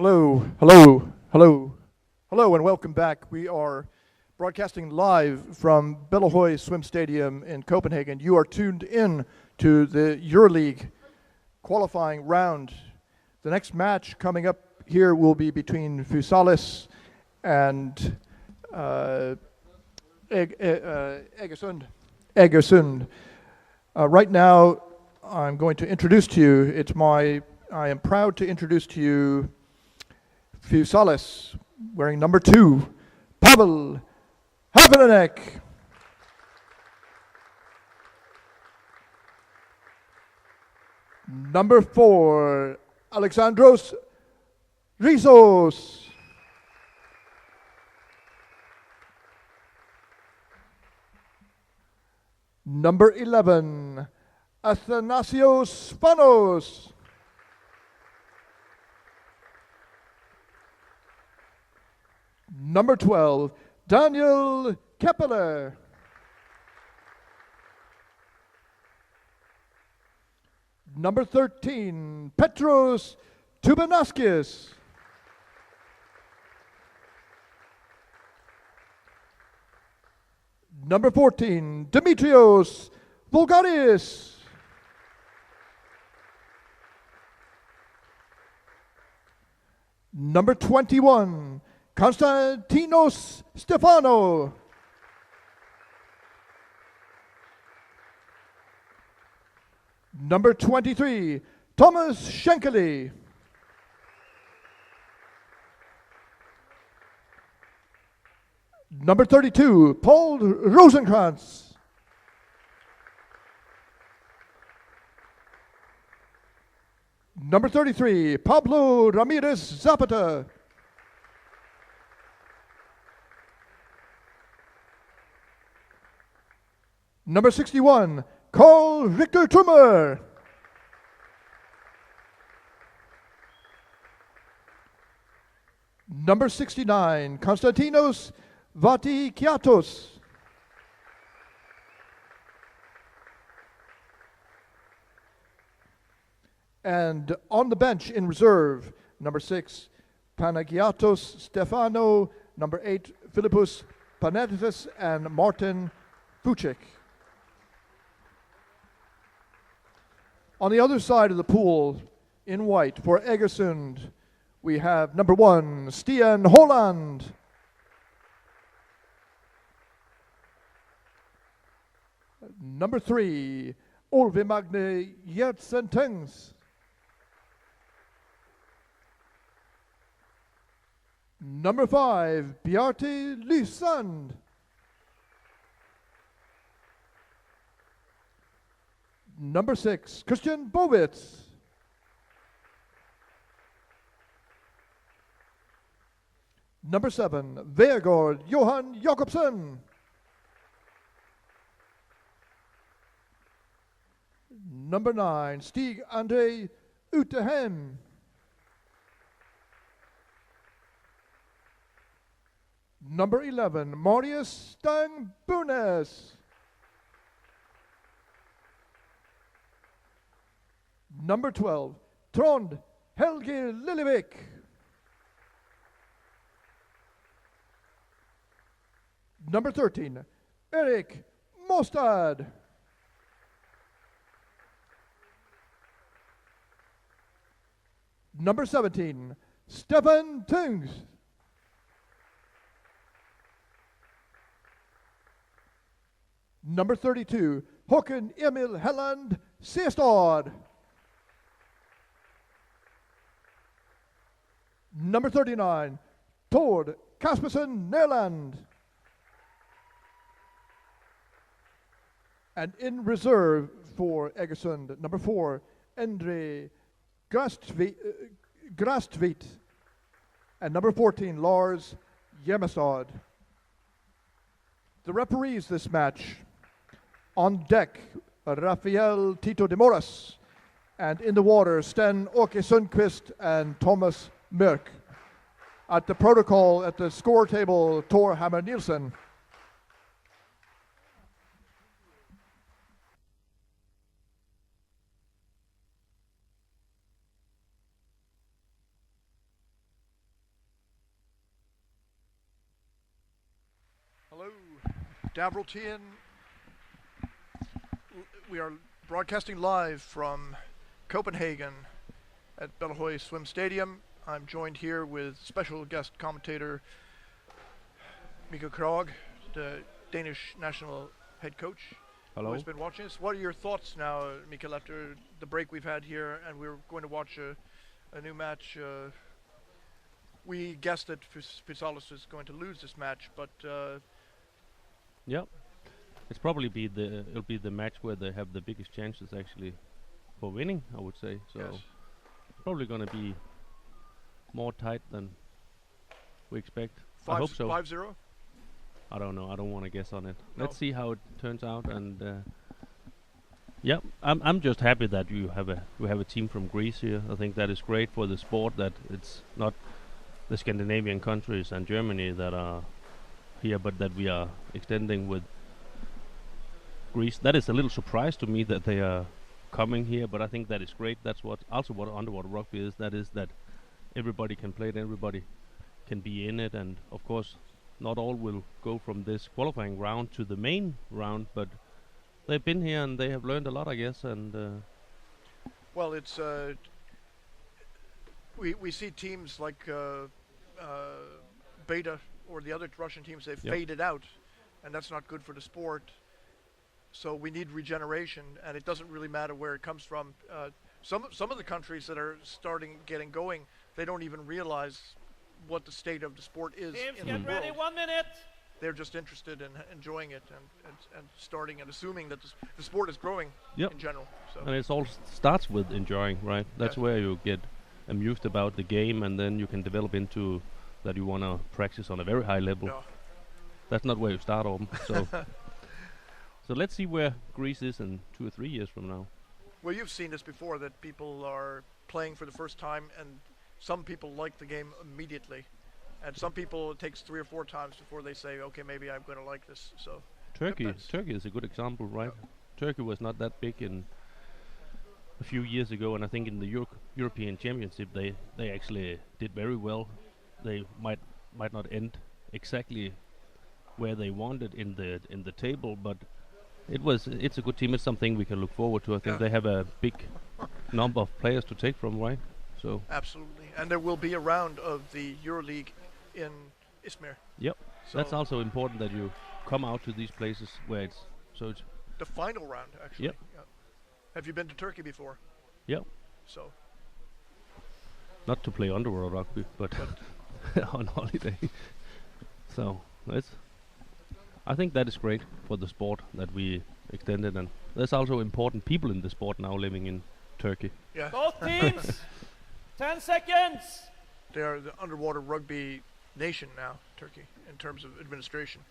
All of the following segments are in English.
Hello, hello, hello, hello, and welcome back. We are broadcasting live from Bellahøy Swim Stadium in Copenhagen. You are tuned in to the Euroleague qualifying round. The next match coming up here will be between Fysalis and Egersund. Right now, I'm going to introduce to you, I am proud to introduce to you Fysalis, wearing number 2, Pavel Habenanek. Number 4, Alexandros Rizos. Number 11, Athanasios Spanos. Number 12, Daniel Keppeler. Number 13, Petros Tubanaskis. Number 14, Dimitrios Volgaris. Number 21, Konstantinos Stefano. Number 23, Thomas Schenkely. Number 32, Paul Rosenkrantz. Number 33, Pablo Ramirez Zapata. Number 61, Carl Richter Trummer. Number 69, Konstantinos Vatikiatos. And on the bench in reserve, number 6, Panagiatos Stefano, number 8, Philippus Panetitis, and Martin Fuchik. On the other side of the pool, in white, for Egersund, we have number 1, Stian Holland. Number 3, Olve Magne Jertsentengs. Number 5, Bjarte Lysand. Number 6, Christian Bovitz. Number 7, Vegard Johan Jakobsen. Number 9, Stig André Utehem. Number 11, Marius Stang Bunes. Number 12, Trond Helge Lillevik. Number 13, Erik Mostad. Number 17, Stefan Tungs. Number 32, Håkan Emil Helland Seestad. Number 39, Tord Kaspersen Nerland. And in reserve for Egersund, number 4, Endre Grastvit. And number 14, Lars Jemestad. The referees this match, on deck, Rafael Tito de Moras, and in the water, Sten Åke Sundqvist and Thomas Mørk. At the protocol, at the score table, Thor Hammer Nielsen. Davrotien. We are broadcasting live from Copenhagen at Bellahøj Swim Stadium. I'm joined here with special guest commentator Mika Krog, the Danish national head coach. Hello. Who has been watching us. What are your thoughts now, Mikael, after the break we've had here, and we're going to watch a new match? We guessed that Fysalis is going to lose this match, but Yeah, it'll be the match where they have the biggest chances actually for winning, I would say. So yes. It's probably going to be more tight than we expect. I hope so. 5-0? I don't know. I don't want to guess on it. No. Let's see how it turns out. And yeah, I'm just happy that we have a team from Greece here. I think that is great for the sport. That it's not the Scandinavian countries and Germany that are here, but that we are extending with Greece. That is a little surprise to me that they are coming here, but I think that is great. That's what underwater rugby is. That is that everybody can play it, everybody can be in it, and of course not all will go from this qualifying round to the main round, but they've been here and they have learned a lot, I guess. And well, it's we see teams like Beta or the other Russian teams, they've faded out, and that's not good for the sport. So we need regeneration, and it doesn't really matter where it comes from. Some of the countries that are getting going, they don't even realize what the state of the sport is in the world. Get ready, 1 minute. They're just interested in enjoying it and starting and assuming that the sport is growing in general. So. And it all starts with enjoying, right? That's Yes. where you get amused about the game, and then you can develop into that you want to practice on a very high level. No. That's not where you start on. So, so let's see where Greece is in 2 or 3 years from now. Well, you've seen this before, that people are playing for the first time, and some people like the game immediately, and some people it takes 3 or 4 times before they say, okay, maybe I'm going to like this. So Turkey is a good example, right? Turkey was not that big in a few years ago, and I think in the European Championship they actually did very well. They might not end exactly where they wanted in the table, but it's a good team. It's something we can look forward to. I think they have a big number of players to take from, right? So absolutely, and there will be a round of the Euroleague in Izmir. Yep, so that's also important that you come out to these places where it's the final round actually. Yep. Yeah. Have you been to Turkey before? Yep. So not to play underworld rugby, but on holiday. So I think that is great for the sport that we extended, and there's also important people in the sport now living in Turkey. Yeah. Both teams. 10 seconds. They are the underwater rugby nation now, Turkey, in terms of administration.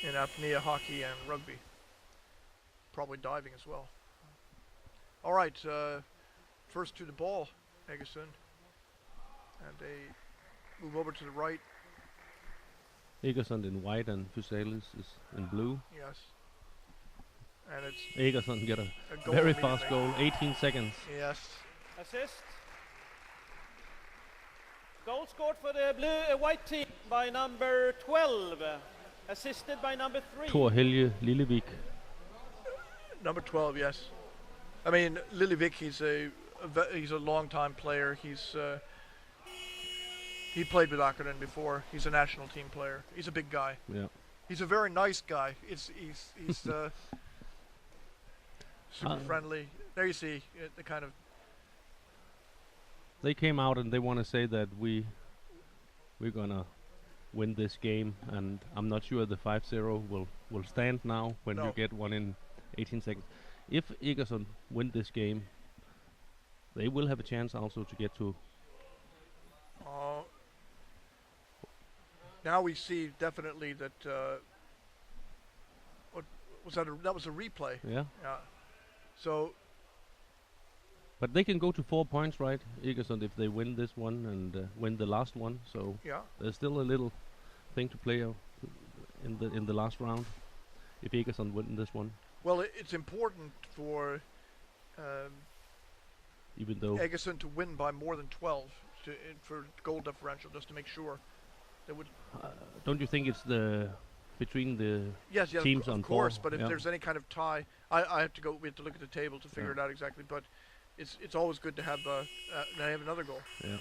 In apnea, hockey, and rugby. Probably diving as well. All right, first to the ball, Egersund. And they move over to the right. Egersund in white and Fysalis is in blue. Yes. And it's Egersund get a goal very immediately. fast goal, 18 seconds. Yes. Assist. Goal scored for the white team by number 12. Assisted by number 3. Thor Helge Lillevik. Number 12, yes. I mean, Lillevik, he's a long-time player. He played with Akron before. He's a national team player. He's a big guy. Yeah. He's a very nice guy. He's super friendly. There you see the kind of. They came out and they want to say that we're gonna win this game, and I'm not sure the 5-0 will stand now when you get one in 18 seconds. If Egersund win this game, they will have a chance also to get to. Now we see definitely that. What was that? That was a replay. Yeah. Yeah. So. But they can go to 4 points, right, Egersund, if they win this one and win the last one. So there's still a little thing to play in the last round if Egersund win this one. Well, it's important for even though Egersund to win by more than 12 for goal differential, just to make sure. They would. Don't you think it's between the Yes, teams of on course. four? But if there's any kind of tie, I have to go. We have to look at the table to figure it out exactly. But it's always good to have another goal. Yeah.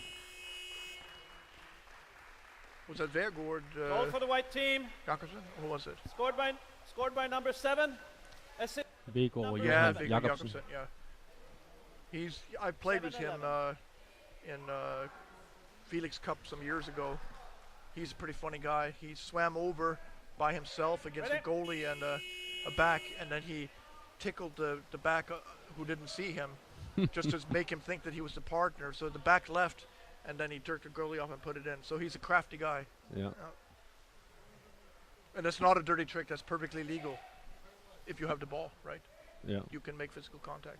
Was that Vergaard? Goal for the white team. Jakobsen? Who was it? Scored by number 7. Vegård or Yeah, Johan Viggo Jakobsen. Jakobsen. Yeah. I played with him in Felix Cup some years ago. He's a pretty funny guy. He swam over by himself against a goalie and a back, and then he tickled the back who didn't see him, just to make him think that he was the partner. So the back left, and then he jerked the goalie off and put it in. So he's a crafty guy. Yeah. And that's not a dirty trick. That's perfectly legal if you have the ball, right? Yeah. You can make physical contact.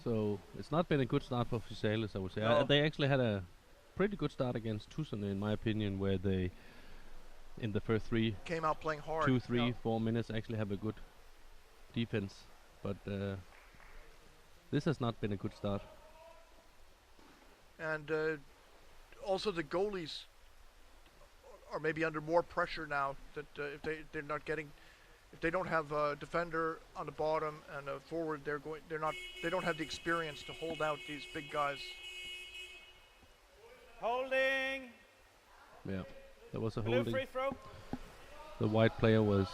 So it's not been a good start for Fysalis, I would say. No. They actually had a pretty good start against Tucson, in my opinion, where they, in the first Came out playing hard. 2, 3, Yeah. 4 minutes, actually have a good defense. But this has not been a good start. And also the goalies are maybe under more pressure now that if they don't have a defender on the bottom and a forward, they don't have the experience to hold out these big guys. Holding. Yeah, there was a Blue holding. free throw. The white player was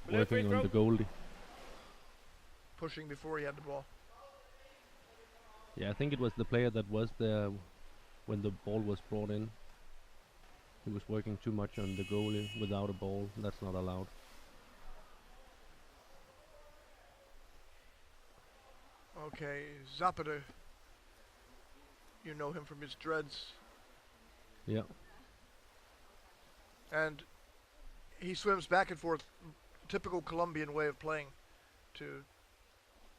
Blue working free on the throw. goalie. Pushing before he had the ball. Yeah, I think it was the player that was there when the ball was brought in. He was working too much on the goalie without a ball. That's not allowed. Okay, Zapata. You know him from his dreads. Yeah. And he swims back and forth, typical Colombian way of playing, to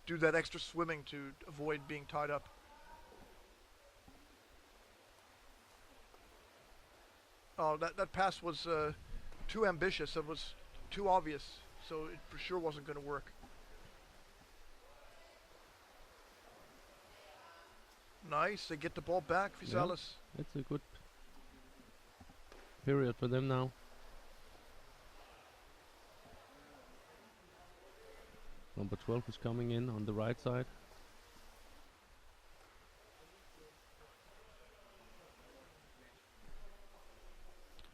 do that extra swimming to avoid being tied up. Oh, that pass was too ambitious. It was too obvious, so it for sure wasn't going to work. Nice, they get the ball back, Fysalis. Yeah, it's a good period for them now. Number 12 is coming in on the right side.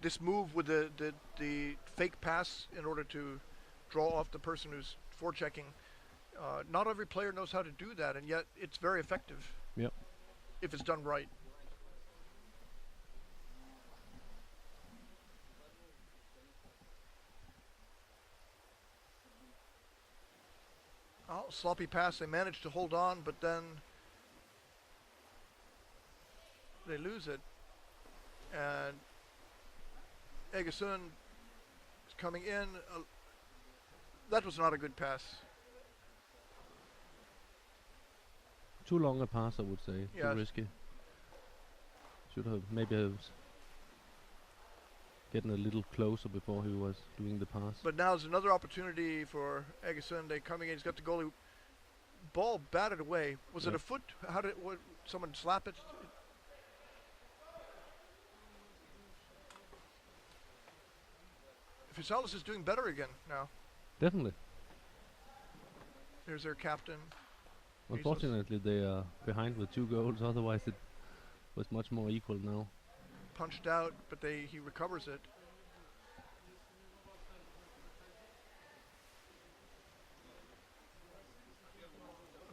This move with the fake pass in order to draw off the person who's forechecking, not every player knows how to do that, and yet it's very effective. Yep. If it's done right. Oh, sloppy pass. They managed to hold on, but then they lose it. And Egersund is coming in. That was not a good pass. Too long a pass, I would say. Yes. Too risky. Should have maybe getting a little closer before he was doing the pass. But now there's another opportunity for Egersund. They coming in. He's got the goalie. Ball batted away. Was it a foot? How did someone slap it? Fysalis is doing better again now. Definitely. There's their captain. Unfortunately, they are behind with 2 goals. Otherwise, it was much more equal now. Punched out, but he recovers it.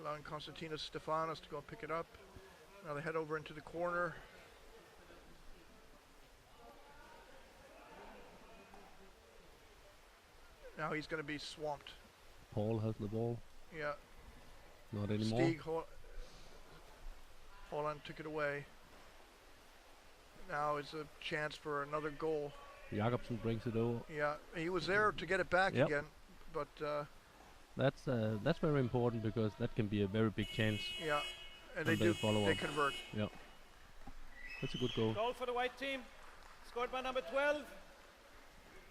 Allowing Konstantinos Stefanos to go and pick it up. Now they head over into the corner. Now he's going to be swamped. Paul has the ball. Yeah. Not anymore. Stig Holland took it away. Now is a chance for another goal. Jakobsen brings it over. Yeah, he was there to get it back again, but that's very important because that can be a very big chance. yeah, and And they they follow they up. convert. Yeah, that's a good goal. Goal for the white team. Scored by number 12.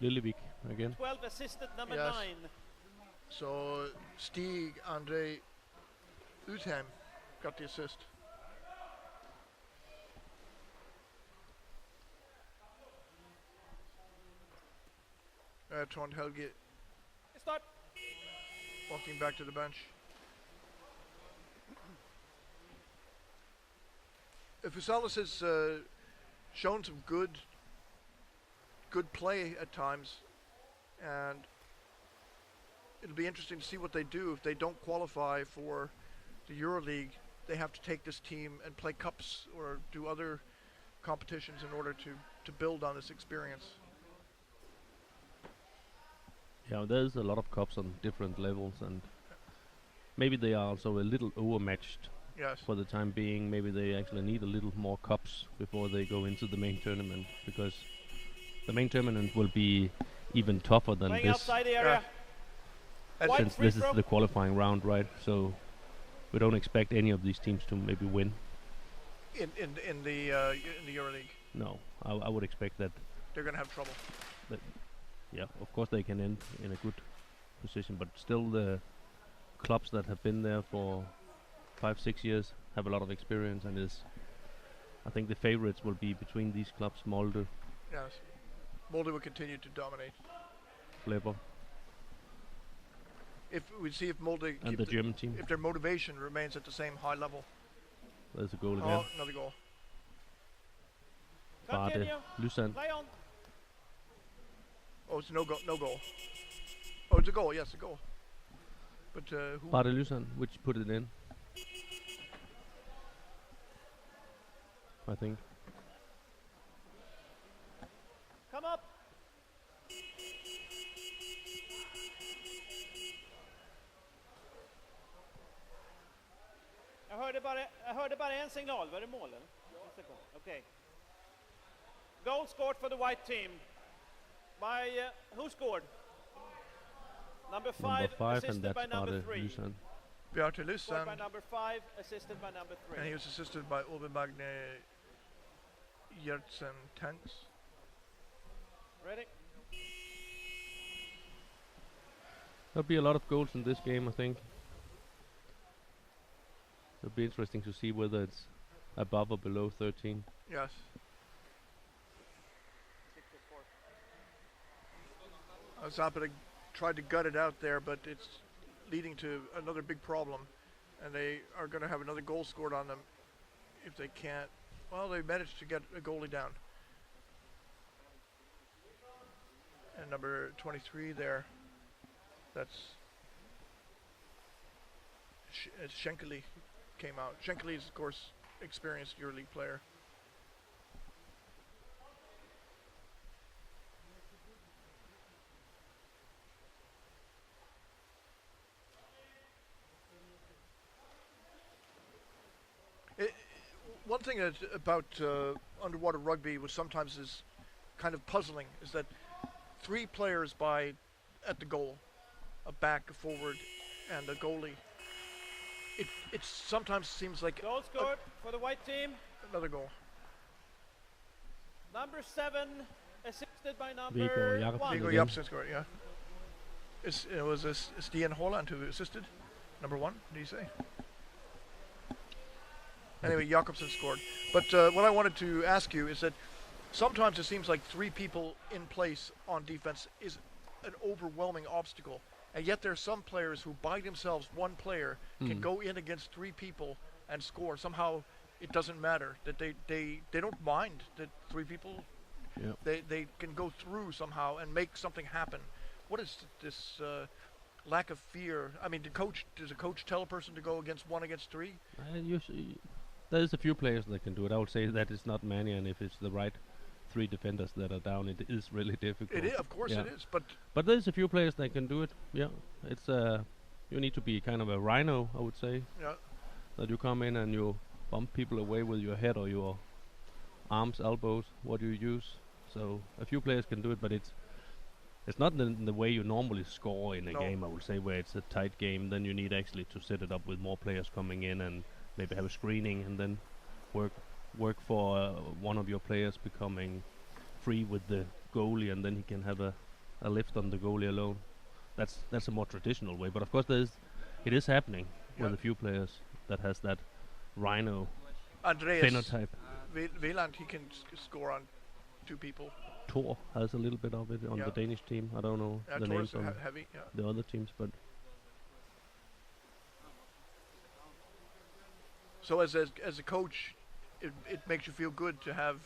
Lillevik again. 12 assisted number Yes. 9. So Stig Andre Utham got the assist. Trond Helge Start. walking back to the bench. Fysalis has shown some good play at times, and it'll be interesting to see what they do if they don't qualify for the Euroleague. They have to take this team and play cups or do other competitions in order to build on this experience. Yeah, there's a lot of cups on different levels, and maybe they are also a little overmatched Yes. for the time being. Maybe they actually need a little more cups before they go into the main tournament, because the main tournament will be even tougher than Playing this, outside the area. And White since free this is throw. the qualifying round, right? So we don't expect any of these teams to maybe win. in the Euroleague, No, I would expect that. they're going to have trouble. Yeah, of course they can end in a good position, but still the clubs that have been there for 5-6 years have a lot of experience, and I think the favorites will be between these clubs: Molde, Yes. Molde will continue to dominate. Flipper, If we see if Molde and the German team. if their motivation remains at the same high level. There's a goal again. Oh, another goal. Bade Continue. Lysan. Play on. Oh, it's no goal. No goal. Oh, it's a goal. Yes, a goal. But who? Bade Lysan, which put it in, I think. Come up. Jag hörde bara en signal. Var det mål eller? Okay. Goal scored for the white team. By who scored? Number 5, Number 5, and assisted that's by number Bade 3. Lysan. Bjarte Scored by Lysan, number 5, assisted by number 3. and he was assisted by Ove Magne Gjertsen Tanks. Ready? There'll be a lot of goals in this game, I think. It'll be interesting to see whether it's above or below 13. Yes. Zapata tried to gut it out there, but it's leading to another big problem, and they are going to have another goal scored on them if they can't. Well, they managed to get a goalie down. And number 23 there, that's Schenkely came out. Schenkely is, of course, experienced EuroLeague player. One thing about underwater rugby was sometimes is kind of puzzling is that 3 players at the goal, a back, a forward, and a goalie. It sometimes seems like Goal scored for the white team. another goal. Number 7, assisted by Viggo number Jakobsen 1. Viggo again. Jakobsen scored, yeah. It was Stian Holland who assisted. Number 1, did you say? Anyway, Jakobsen scored. But what I wanted to ask you is that sometimes it seems like 3 people in place on defense is an overwhelming obstacle. And yet there are some players who by themselves, one player, can go in against 3 people and score. Somehow it doesn't matter. That they don't mind that 3 people, Yeah. they can go through somehow and make something happen. What is this lack of fear? I mean, does a coach tell a person to go against 1 against 3? There's a few players that can do it. I would say that it's not many, and if it's the right 3 defenders that are down, it is really difficult. It is, of course Yeah. it is, but But there's a few players that can do it. Yeah, it's you need to be kind of a rhino, I would say. yeah, That you come in and you bump people away with your head or your arms, elbows, what you use. So a few players can do it, but it's not in the way you normally score in a No. game, I would say, where it's a tight game. Then you need actually to set it up with more players coming in and maybe have a screening and then work for one of your players becoming free with the goalie, and then he can have a lift on the goalie alone. That's a more traditional way, but of course it is happening with Yeah. a few players that has that rhino Andreas phenotype. Veland, he can score on 2 people. Thor has a little bit of it on Yeah. the Danish team. I don't know the Torres names on heavy. Yeah. the other teams, but So as a coach, it makes you feel good to have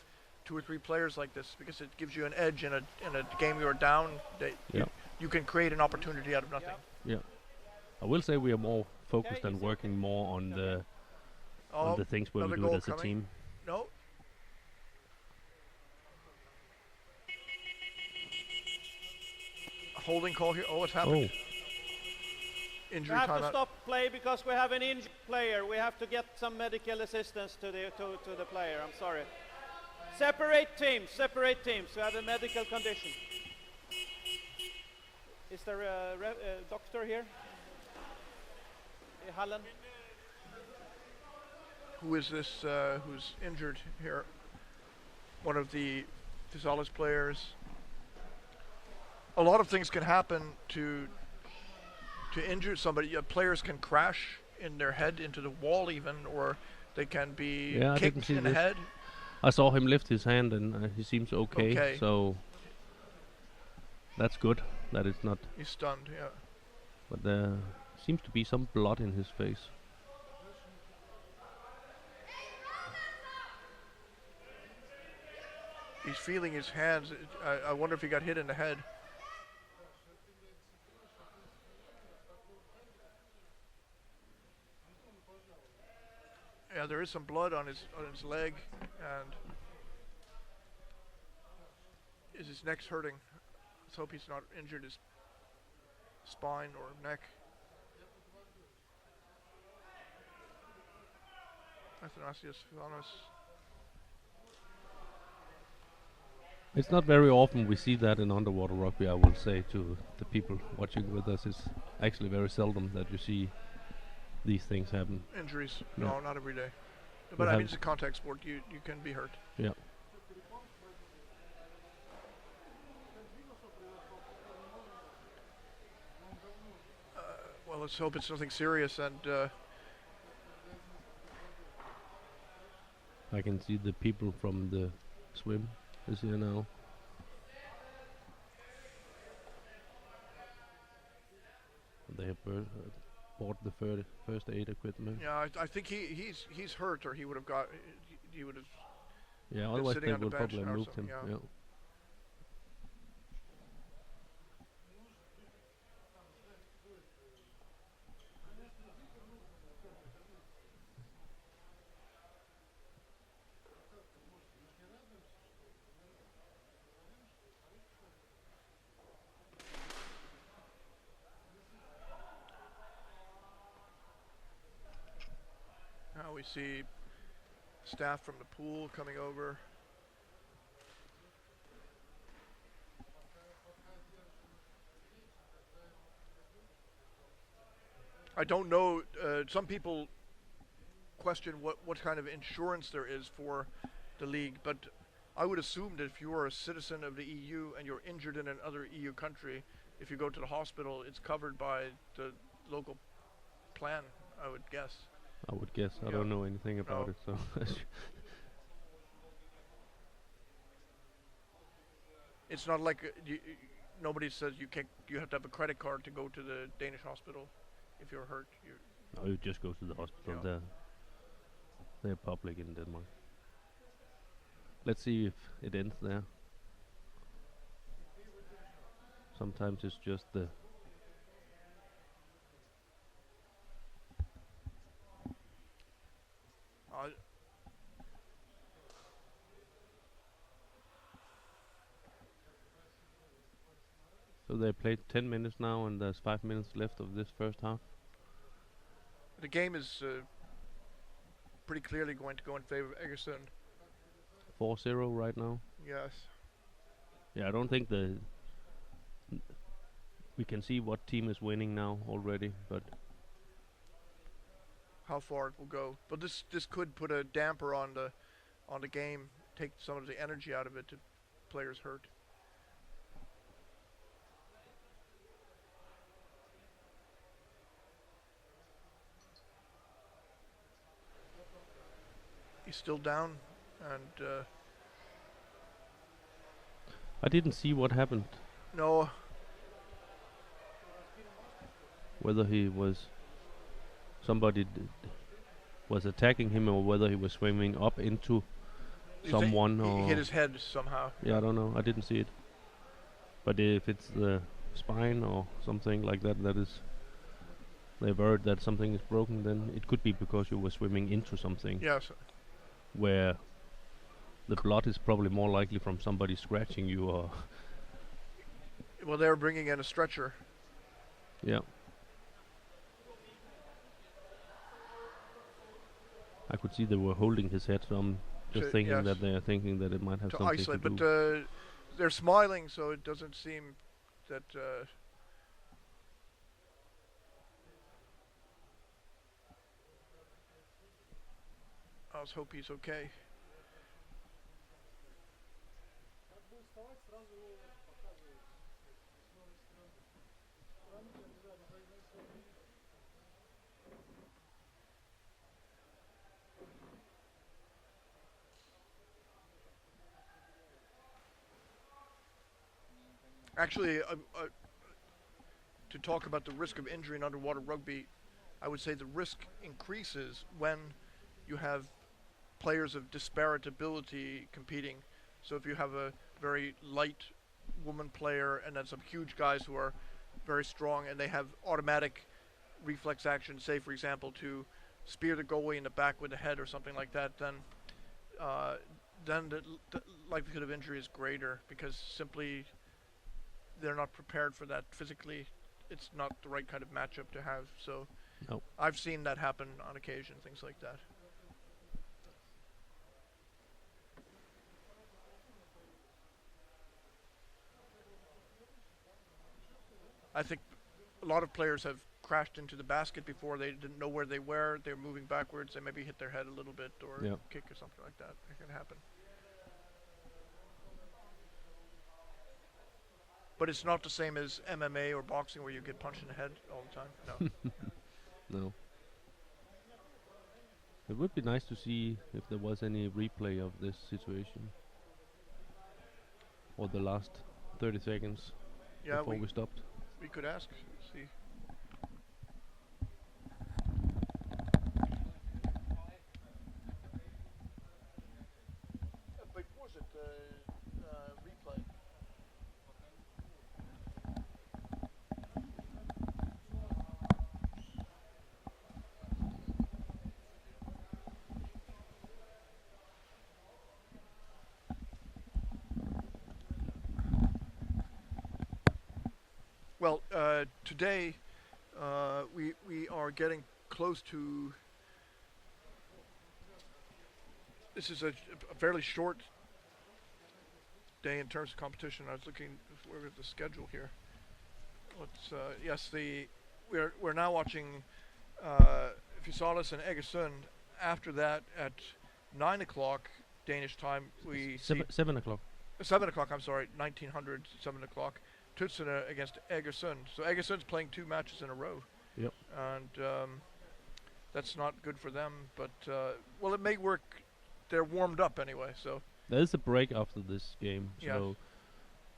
2 or 3 players like this, because it gives you an edge in a game you're down. That Yeah. you can create an opportunity out of nothing. yeah. I will say we are more focused and working more on the things where we another do it goal as a coming. team. No. A holding call here. Oh, what's happened? We Injury have to timeout. stop play because we have an injured player. We have to get some medical assistance to the player. I'm sorry. Separate teams. Separate teams. We have a medical condition. Is there a doctor here? In Hallen? Who is this who's injured here? One of the Fysalis players. A lot of things can happen to injure somebody. Players can crash in their head into the wall even, or they can be Yeah, I didn't kicked see in the this. head. I saw him lift his hand and he seems okay. So that's good. That it's not. He's stunned, yeah. But there seems to be some blood in his face. He's feeling his hands. I wonder if he got hit in the head. Yeah, there is some blood on his leg, and is his neck hurting? Let's hope he's not injured his spine or neck. Athanasios Fysalis. It's not very often we see that in underwater rugby, I will say to the people watching with us. It's actually very seldom that you see these things happen. Injuries? Yeah. No, not every day. But I mean, it's a contact sport. You can be hurt. Yeah. Well, let's hope it's nothing serious. And I can see the people from the swim is here now. They have bought the first aid equipment. yeah, I think he's hurt, or he would have got. He would have. Yeah, otherwise sitting they on the would bench probably or have moved something, him. yeah. Yeah. Now we see staff from the pool coming over. I don't know. Some people question what kind of insurance there is for the league, but I would assume that if you are a citizen of the EU and you're injured in another EU country, if you go to the hospital, it's covered by the local plan, I would guess. I would guess. I Yeah. don't know anything about No. it, so It's not like nobody says you have to have a credit card to go to the Danish hospital if you're hurt. no, you just go to the hospital. Yeah. They're public in Denmark. Let's see if it ends there. Sometimes it's just the So they played 10 minutes now, and there's 5 minutes left of this first half. The game is pretty clearly going to go in favor of Egersund. 4-0 right now. Yes. Yeah, I don't think we can see what team is winning now already, but How far it will go, but this could put a damper on the game, take some of the energy out of it to players hurt. He's still down, and I didn't see what happened. no, Whether he was somebody was attacking him, or whether he was swimming up into someone, he or hit his head somehow. yeah, I don't know. I didn't see it. But if it's the spine or something like that, they've heard that something is broken, then it could be because you were swimming into something Yes. where the blood is probably more likely from somebody scratching you, or Well, they were bringing in a stretcher. yeah. I could see they were holding his head, so I'm just thinking yes, that they are thinking that it might have to something isolate, to but do. they're smiling, so it doesn't seem that. I just hope he's okay. Actually, to talk about the risk of injury in underwater rugby, I would say the risk increases when you have players of disparate ability competing. So if you have a very light woman player and then some huge guys who are very strong and they have automatic reflex action, say for example to spear the goalie in the back with the head or something like that, then the likelihood of injury is greater because simply they're not prepared for that physically. It's not the right kind of matchup to have. So Nope. I've seen that happen on occasion, things like that. I think a lot of players have crashed into the basket before. They didn't know where they were. They were moving backwards. They maybe hit their head a little bit or Yep. kick or something like that. It can happen. But it's not the same as MMA or boxing where you get punched in the head all the time. No. No. It would be nice to see if there was any replay of this situation, or the last 30 seconds Yeah, before we stopped. we could ask. See. But was it replay? Well, today we are getting close to. This is a fairly short day in terms of competition. I was looking at the schedule here. Let's yes, we're now watching Fysalis and Egersund. After that, at 9 o'clock Danish time, we see 7 o'clock. 7 o'clock. I'm sorry, 1900, 7 o'clock. Tutsuna against Egersund. So Egersund's playing 2 matches in a row. Yep. And that's not good for them. But well, it may work. They're warmed up anyway. So There is a break after this game, Yeah. so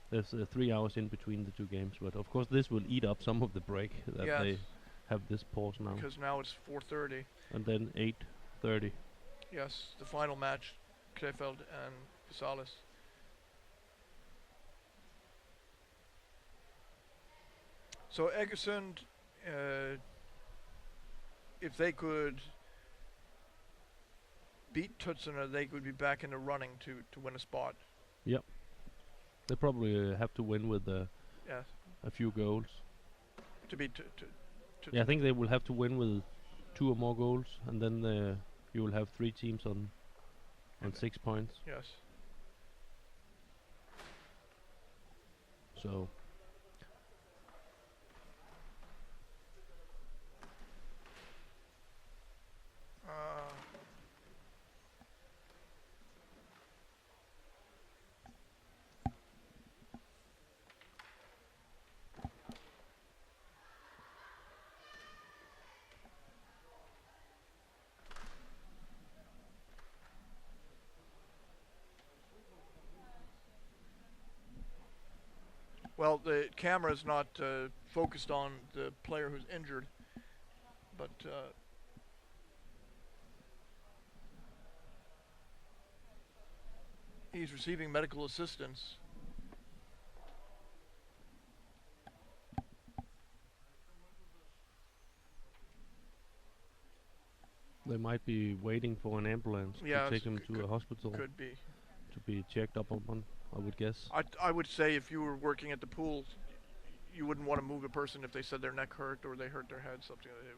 there's 3 hours in between the 2 games. But of course, this will eat up some of the break that Yes. they have this pause now, because now it's 4:30. and then 8:30. Yes, the final match, Krefeld and Fysalis. So Egersund, if they could beat Tutsuna, they could be back in the running to win a spot. They probably have to win with Yes, a few goals. to beat Yeah, I think they will have to win with 2 or more goals, and then you will have 3 teams on Okay. 6 points. Yes. So Well, the camera is not focused on the player who's injured, but he's receiving medical assistance. They might be waiting for an ambulance to take him to a hospital. Could be. To be checked up on, I would guess. I would say if you were working at the pool, you wouldn't want to move a person if they said their neck hurt or they hurt their head, something like that.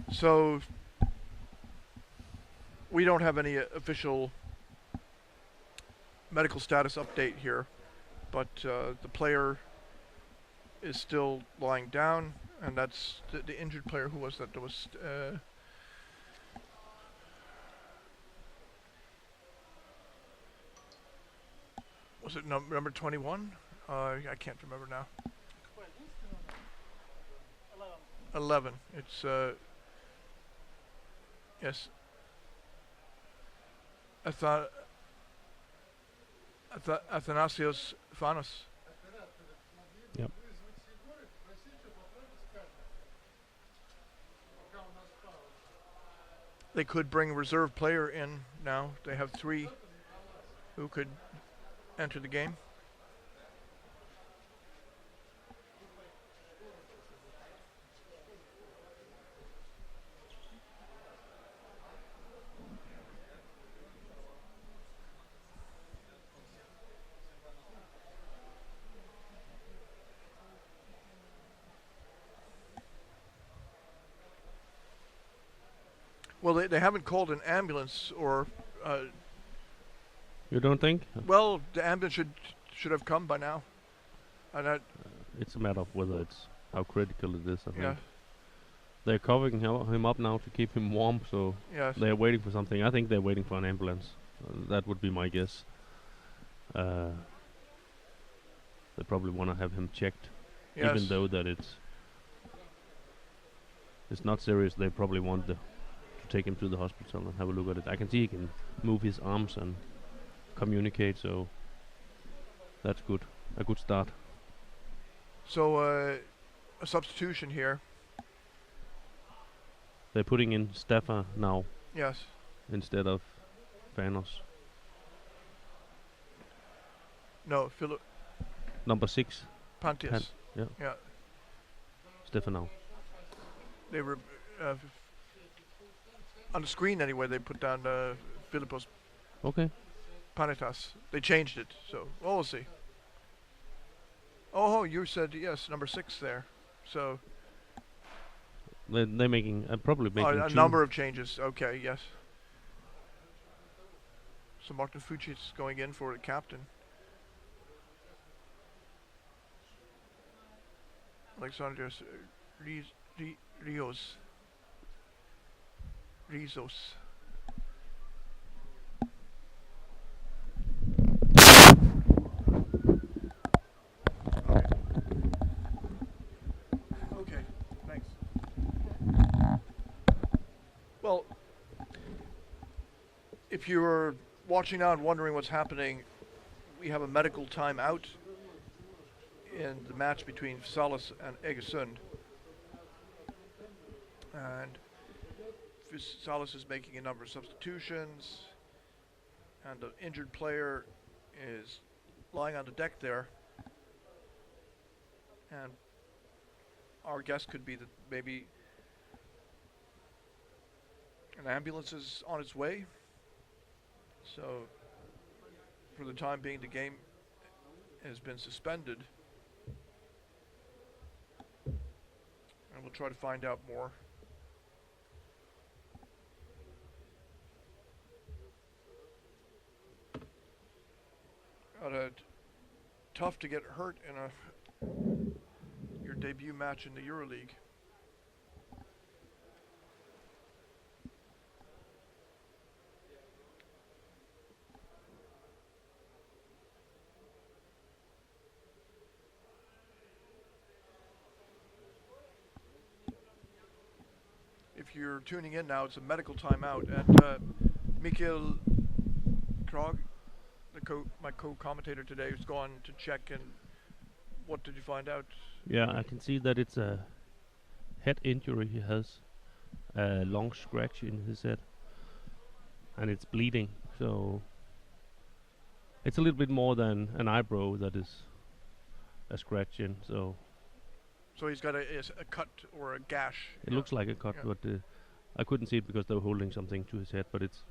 So we don't have any official medical status update here, but the player is still lying down, and that's the injured player. Who was that? There was it number 21? I can't remember now. 11. It's yes. Athanasios Fanos. Yep. They could bring a reserve player in now. They have 3 who could enter the game. Well, they haven't called an ambulance or. You don't think? Well, the ambulance should have come by now. And it's a matter of whether it's how critical it is. I think. Yeah. They're covering him up now to keep him warm, so yes. They're waiting for something. I think they're waiting for an ambulance. That would be my guess. They probably want to have him checked, Yes. even though that it's not serious. They probably want to take him to the hospital and have a look at it. I can see he can move his arms and communicate, so that's good. A good start. So a substitution here. They're putting in Staffa now. Yes. Instead of Fanos. No, Philip. Number 6. Pantias. Yeah. Yeah. Stefano. They were on the screen anyway. They put down Philippos. Okay. Panitas. They changed it, so we'll see. Oh, you said yes, number 6 there. So They're making probably making a number of changes. Okay, yes. So Martin Fucic is going in for the captain. Alexandros Rizos. Okay, thanks. If you were watching now and wondering what's happening, we have a medical timeout in the match between Fysalis and Egersund. And Fysalis is making a number of substitutions, and the injured player is lying on the deck there. And our guess could be that maybe an ambulance is on its way. So for the time being, the game has been suspended. And we'll try to find out more. Tough to get hurt in your debut match in the Euroleague. If you're tuning in now, it's a medical timeout, and Mikael Krog, my co-commentator today, has gone to check. And what did you find out? Yeah, I can see that it's a head injury. He has a long scratch in his head, and it's bleeding. So it's a little bit more than an eyebrow that is a scratch in. So he's got a cut or a gash. it looks like a cut, but I couldn't see it because they were holding something to his head. But it's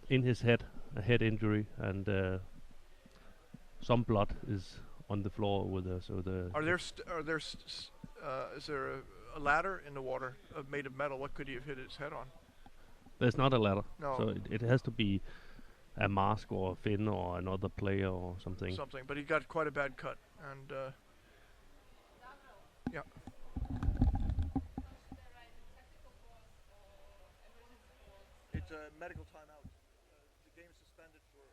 in his head, a head injury, and some blood is on the floor over there. So is there a ladder in the water made of metal? What could he have hit his head on? There's not a ladder. No. So it has to be a mask or a fin or another player or something. But he got quite a bad cut, and yeah. It's a medical timeout. The game is suspended for.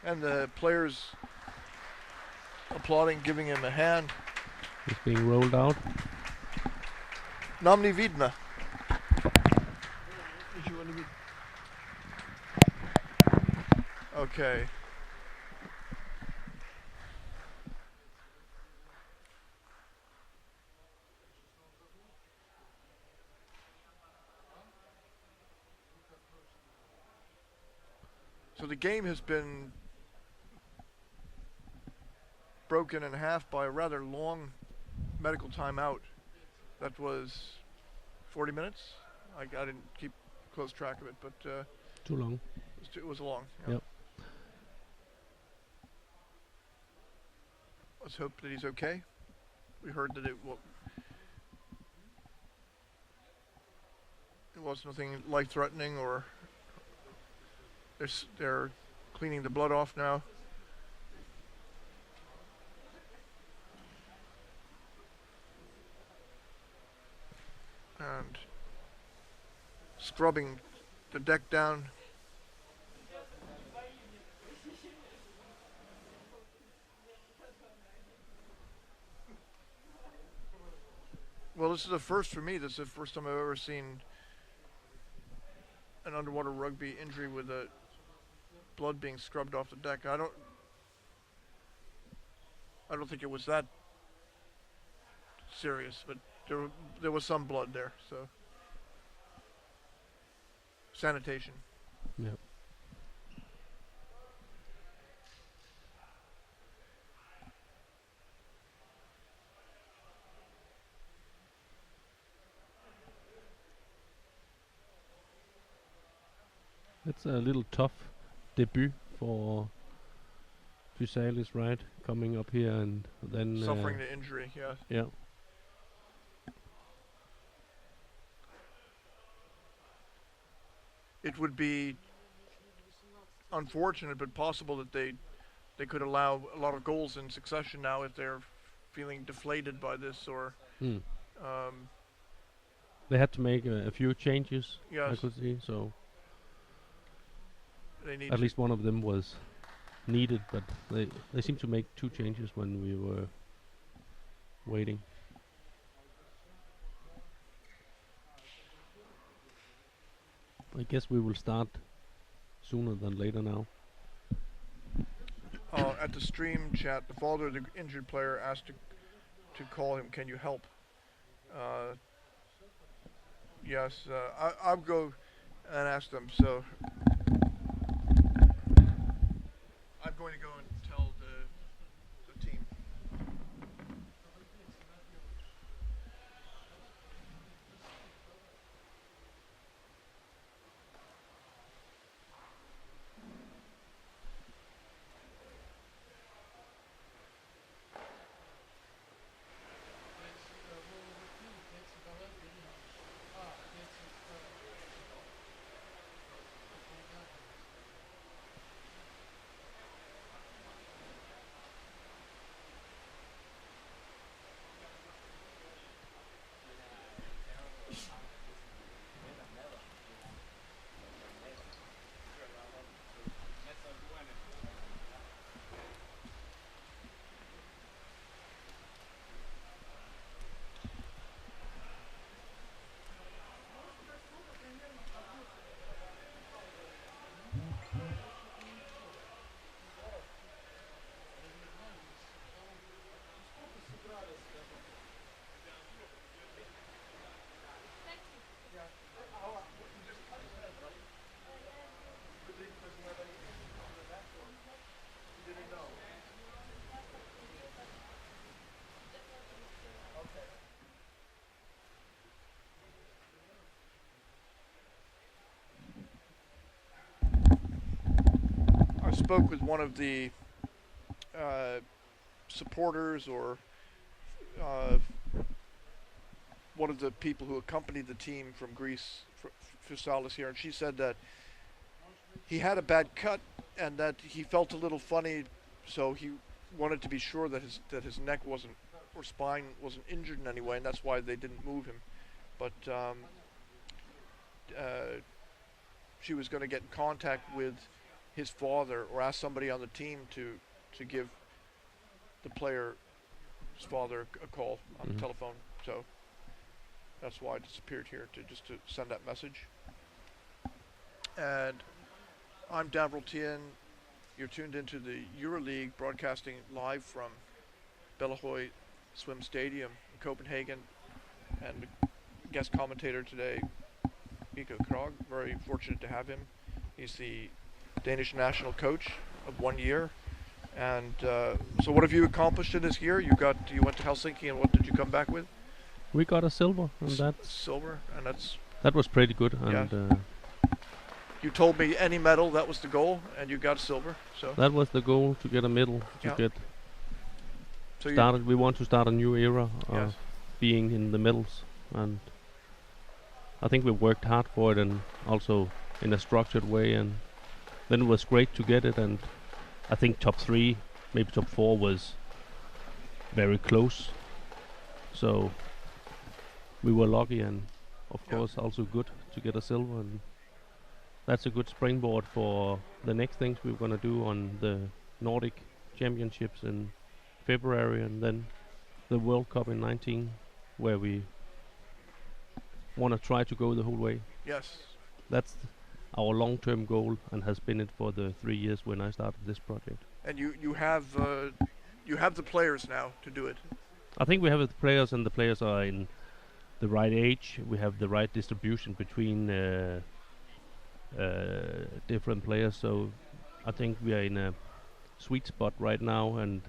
And the players applauding, giving him a hand. He's being rolled out. Namni vidna. Okay. So the game has been broken in half by a rather long medical timeout. That was 40 minutes. I didn't keep close track of it, but too long. It was long. Yeah. Yep. Let's hope that he's okay. We heard that it was nothing life-threatening, or they're cleaning the blood off now. And scrubbing the deck down. Well, this is a first for me. This is the first time I've ever seen an underwater rugby injury with the blood being scrubbed off the deck. I don't think it was that serious, but there was some blood there, so sanitation. Yep. It's a little tough debut for Fysalis, right? Coming up here and then suffering the injury, yeah. Yeah. It would be unfortunate, but possible that they could allow a lot of goals in succession now if they're feeling deflated by this, or they had to make a few changes. Yes. I could see, so they need at least one of them was needed, but they seemed to make 2 changes when we were waiting. I guess we will start sooner than later now. At the stream chat, the father of the injured player asked to call him. Can you help? Yes, I'll go and ask them. So I'm going to go and tell the team. Spoke with one of the supporters or one of the people who accompanied the team from Greece, Fysalis here, and she said that he had a bad cut and that he felt a little funny, so he wanted to be sure that his neck wasn't or spine wasn't injured in any way, and that's why they didn't move him. But she was going to get in contact with his father or ask somebody on the team to give the player's father a call on the telephone. So that's why I disappeared here to send that message. And I'm Davral Tien. You're tuned into the Euroleague, broadcasting live from Bellahoy Swim Stadium in Copenhagen. And the guest commentator today, Mika Krog. Very fortunate to have him. He's the Danish national coach of 1 year. And so what have you accomplished in this year? You went to Helsinki, and what did you come back with? We got a silver, and silver, and that was pretty good. Yeah. And you told me any medal, that was the goal, and you got silver. So that was the goal, to get a medal, get started. We want to start a new era of being in the medals, and I think we worked hard for it, and also in a structured way, and then it was great to get it. And I think top 3, maybe top 4 was very close, so we were lucky, and of course also good to get a silver, and that's a good springboard for the next things we're going to do on the Nordic Championships in February, and then the World Cup in 19, where we want to try to go the whole way. Yes. That's our long-term goal, and has been it for the 3 years when I started this project. And you have the players now to do it. I think we have the players, and the players are in the right age. We have the right distribution between different players, so I think we are in a sweet spot right now, and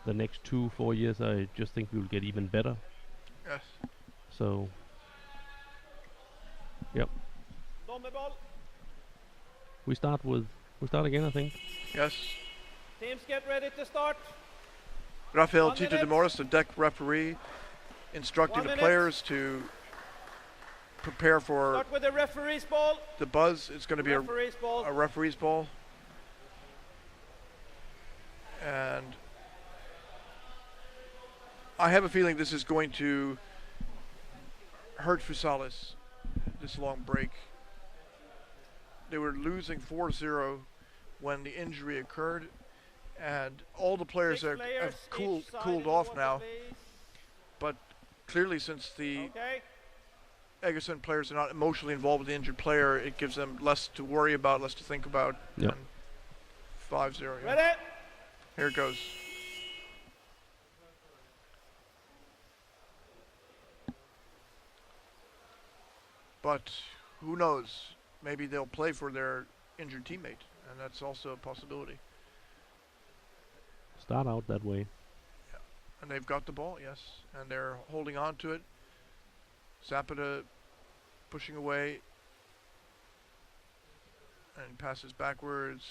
the next 2-4 years I just think we'll get even better. Yes. So yep. We start again, I think. Yes. Teams get ready to start. Rafael Tito de Morris, the deck referee, instructing the players to prepare for start with the referee's ball. The buzz. It's going to be a referee's ball. And I have a feeling this is going to hurt Fysalis, this long break. They were losing 4-0 when the injury occurred, and all the players have cooled off now. But clearly, since the Egersund players are not emotionally involved with the injured player, it gives them less to worry about, less to think about. Yep. And 5-0. Yeah. Ready? Here it goes. But who knows? Maybe they'll play for their injured teammate, and that's also a possibility. Start out that way. And they've got the ball, yes, and they're holding on to it. Zapata pushing away and passes backwards.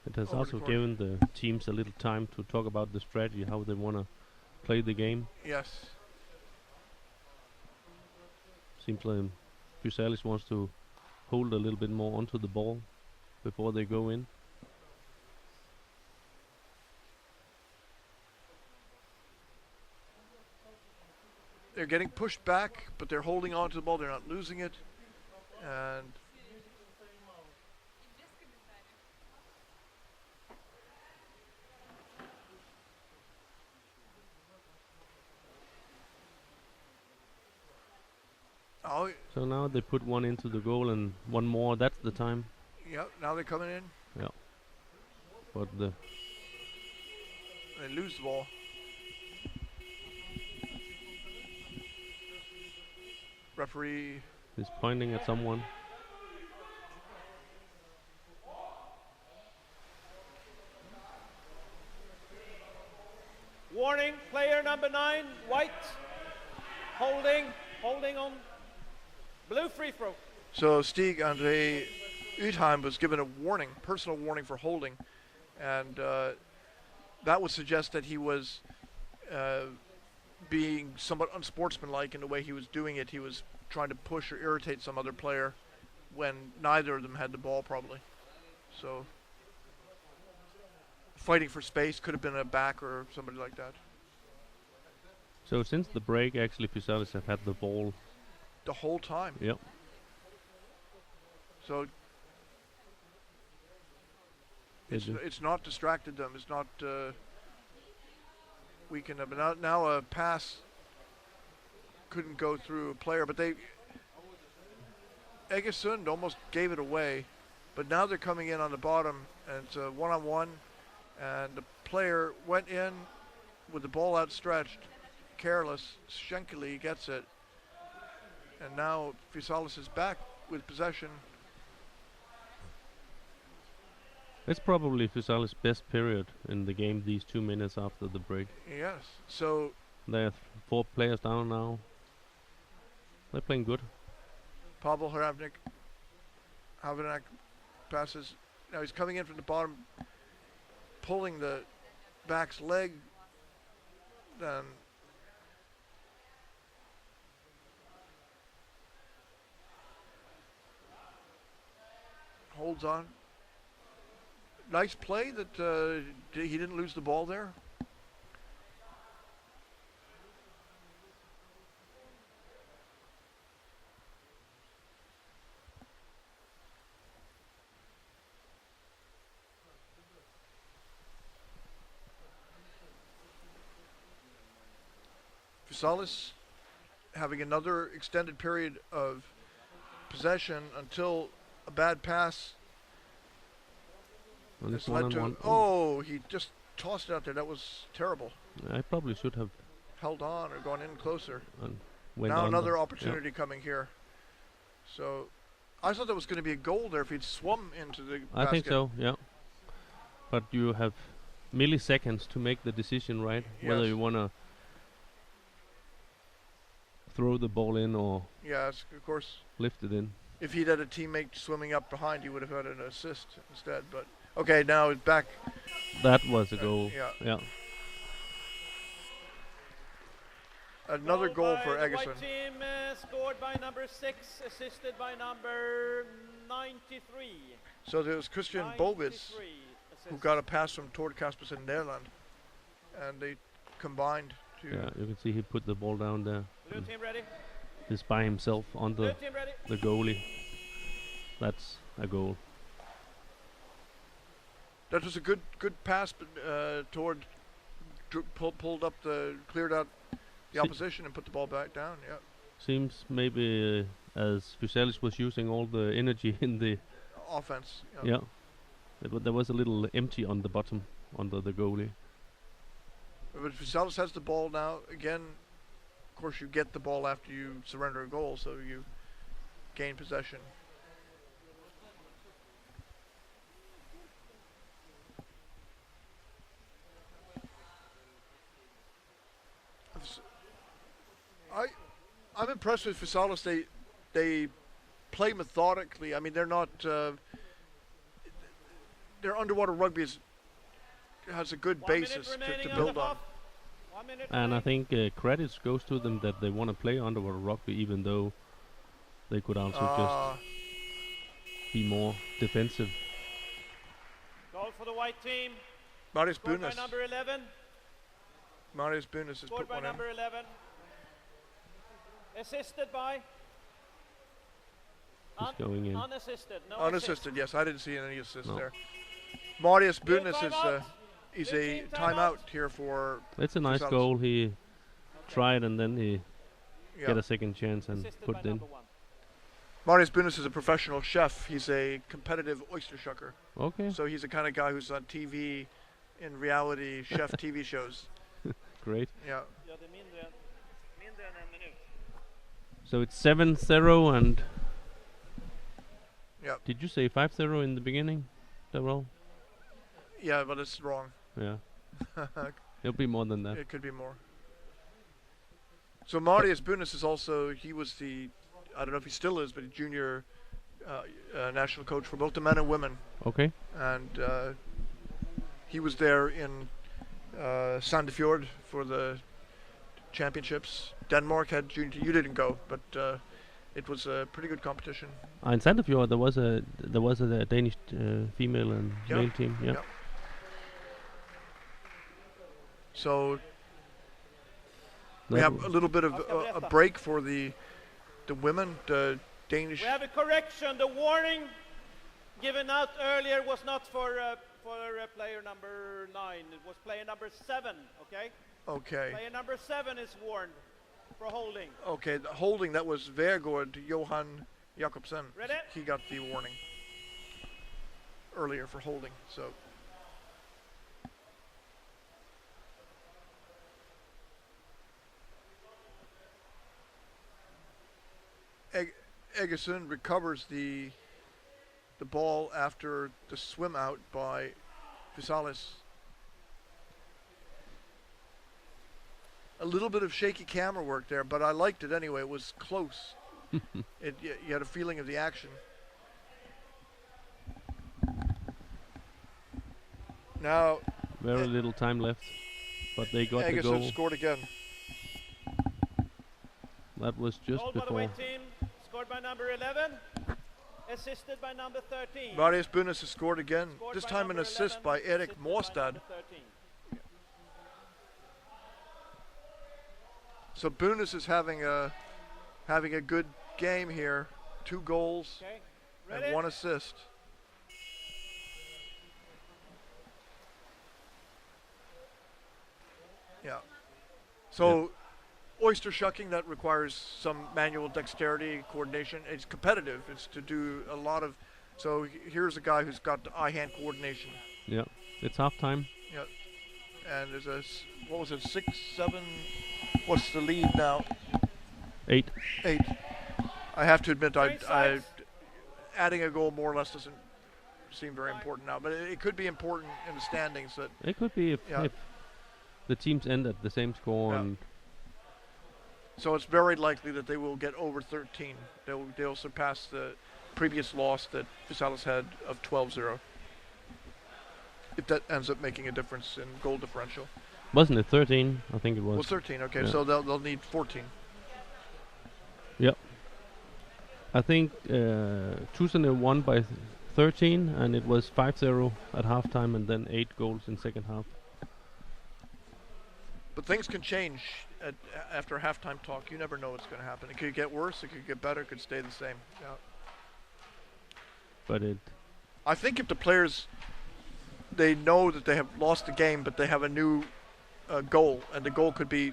It has Over also the corner. given the teams a little time to talk about the strategy, how they want to play the game. Yes. Seems like Fysalis wants to hold a little bit more onto the ball before they go in. They're getting pushed back, but they're holding on to the ball. They're not losing it. And oh, So now they put one into the goal and one more. That's the time. yeah, now they're coming in. But the They lose the ball. Referee. is pointing at someone. Warning, player number 9, white, holding on blue free throw. So Stig Andre Udheim was given a warning, personal warning for holding, and that would suggest that he was being somewhat unsportsmanlike in the way he was doing it. He was trying to push or irritate some other player when neither of them had the ball, probably. So fighting for space, could have been a back or somebody like that. So since the break, actually, Fysalis have had the ball. The whole time. Yep. So it's not distracted them. It's not weakened them. But now a pass couldn't go through a player, but Egersund almost gave it away. But now they're coming in on the bottom, and it's a one-on-one, and the player went in with the ball outstretched, careless. Schenkely gets it, and now Fysalis is back with possession. It's probably Fysalis' best period in the game, these 2 minutes after the break. Yes. So There are 4 players down now. They're playing good. Pavel Havranek passes. Now he's coming in from the bottom, pulling the back's leg. Then holds on. Nice play that he didn't lose the ball there. Fysalis having another extended period of possession until a bad pass And it's has led to. one-on-one. Oh, he just tossed it out there. That was terrible. I probably should have Held on or gone in closer. went Now on. another opportunity coming here. So I thought that was going to be a goal there if he'd swum into the I basket. think so, yeah. But you have milliseconds to make the decision, right? Whether Yes. you want to throw the ball in or Yes, of course. lift it in. If he'd had a teammate swimming up behind, he would have had an assist instead. But okay, now it's back. That was a goal. Yeah. Another goal for by the Egersund. white team, scored by number 6, assisted by number 93. So there was Christian Bovitz 93 who assist. got a pass from Tord Kaspers in Netherlands, and they combined to. Yeah, you can see he put the ball down there. Blue team ready? He's by himself on Blue the team ready? goalie. That's a goal. That was a good pass toward pulled up cleared out the opposition and put the ball back down. Yeah. Seems maybe as Fysalis was using all the energy in the Offense. yeah. There was a little empty on the bottom under the goalie. But Fysalis has the ball now. Again, of course, you get the ball after you surrender a goal, so you gain possession. I'm impressed with Fysalis. They play methodically. I mean, they're not. Their underwater rugby has a good basis to build on. And I think credits goes to them that they want to play underwater rugby, even though they could also just be more defensive. Goal for the white team. Marius Scored by Bunis. number 11. Marius Bunis has Scored put by one in. number 11. Assisted by. He's going in. Unassisted. No Unassisted, yes. I didn't see any assist No. there. Marius Good Bunis timeout. is a 15 timeout timeout. here for. It's a nice Fysalis. goal. He tried and then he Yeah. get a second chance and Assisted put by it in. number 1. Marius Bunis is a professional chef. He's a competitive oyster shucker. Okay, So he's the kind of guy who's on TV, in reality chef TV shows. great. Yeah. Ja, det är mindre än en minut. So it's 7-0 and Yeah. did you say 5-0 in the beginning, Darrell? Yeah, but it's wrong. Yeah, it'll be more than that. It could be more. So Marius Bunis is also, he was the, I don't know if he still is, but a junior national coach for both the men and women. Okay, And he was there in Sandefjord for the championships. Denmark had junior, you didn't go, but it was a pretty good competition. in Sandefjord there was a Danish female and Yeah. male team. Yeah. Yeah. So we That have w- a little bit of a break for the women, the Danish. We have a correction. The warning given out earlier was not for player number 9. It was player number 7. Okay. Okay. Player number 7 is warned for holding. Okay, the holding, that was Vergård Johan Jakobsen. Ready? He got the warning earlier for holding. So Egersund recovers the ball after the swim out by Fysalis. A little bit of shaky camera work there, but I liked it anyway. It was close. You had a feeling of the action. Now Very little time left, but they got the Egersund goal. scored again. That was just Goal by the before. white team. Scored by number 11. Assisted by number 13. Marius Bunis has scored again. Scored This by time an number assist 11, by Erik assisted by Morstad. number 13. So Bunis is having a good game here. 2 goals Okay. Ready? and 1 assist. Yeah. So oyster shucking, that requires some manual dexterity, coordination. It's competitive. It's to do a lot of. So here's a guy who's got eye-hand coordination. Yeah, it's half time. Yeah. And there's what was it, 6, 7? What's the lead now? 8. 8. I have to admit, Three sides. adding a goal more or less doesn't seem very important now, but it could be important in the standings. That It could be if the teams end at the same score Yeah. and so it's very likely that they will get over 13. They'll surpass the previous loss that Fysalis had of 12-0. If that ends up making a difference in goal differential. wasn't it 13? I think it Well, was. 13. Okay, Yeah. so they'll need 14. Yep. I think Tusanen won by 13, and it was 5-0 at halftime, and then 8 goals in second half. But things can change after halftime talk. You never know what's going to happen. It could get worse. It could get better. It could stay the same. Yeah. But it I think if the players, they know that they have lost the game, but they have a new a goal, and the goal could be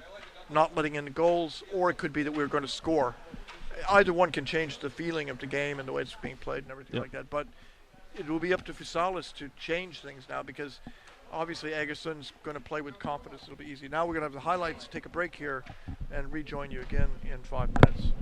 not letting in the goals, or it could be that we're going to score. Either one can change the feeling of the game and the way it's being played and everything like that. But it will be up to Fysalis to change things now, because obviously Egersund's going to play with confidence. It'll be easy. Now we're going to have the highlights, take a break here, and rejoin you again in 5 minutes.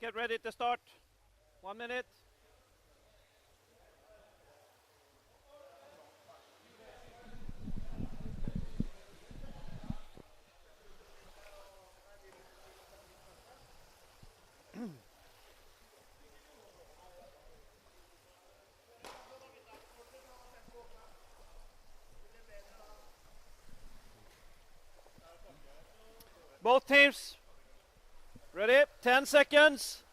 Get ready to start. 1 minute. Both teams. Ready? 10 seconds.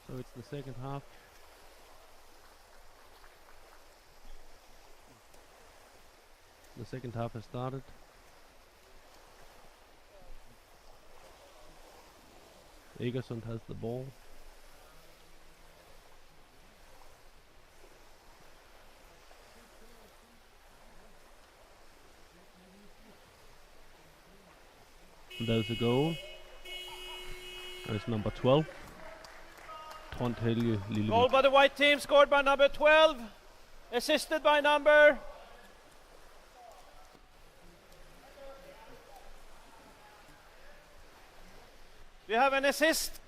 So it's the second half. The second half has started. Egersund has the ball. And there's a goal. There's number 12. Trond Helge Lillevik. Goal by the white team, scored by number 12. Assisted by number... We have an assist.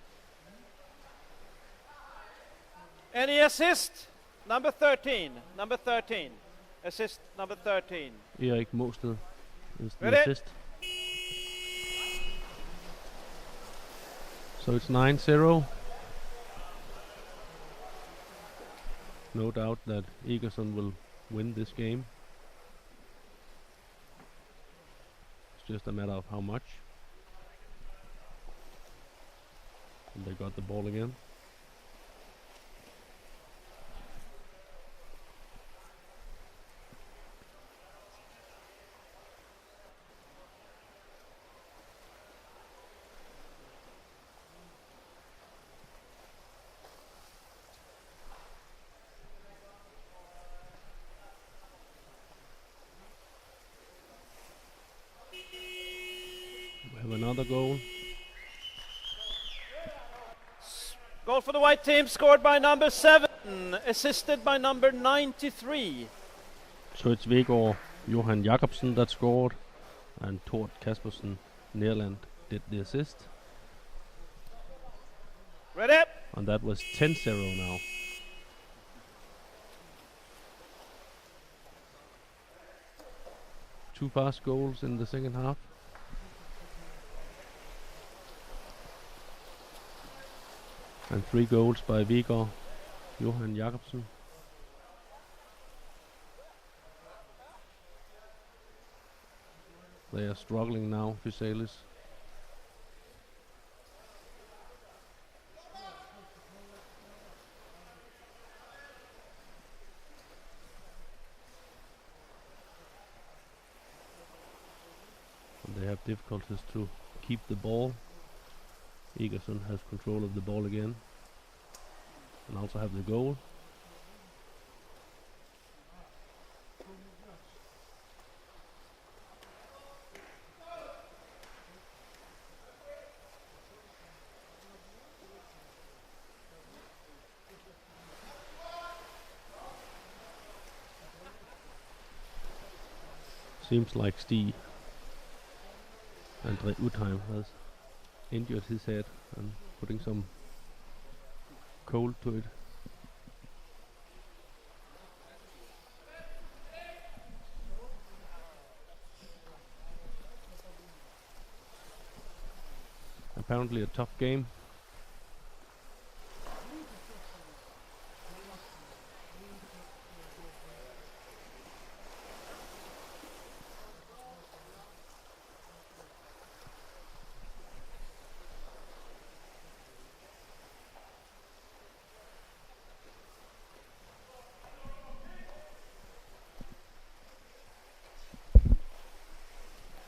Any assist? Number 13. Number 13. Assist number 13. Erik Mosted is the Ready? assist. So it's 9-0. No doubt that Egersund will win this game. It's just a matter of how much. And they got the ball again. We have another goal. Goal for the white team, scored by number 7, assisted by number 93. So it's Vegård Johan Jacobsen that scored, and Tord Kaspersen Nederland did the assist. Ready? And that was 10-0 now. Two fast goals in the second half. And 3 goals by Vegård Johan Jacobsen. They are struggling now, Fysalis. And they have difficulties to keep the ball. Egersund has control of the ball again. And also have the goal. Seems like Stig Andre Utheim has injured his head and putting some cold to it. Apparently a tough game.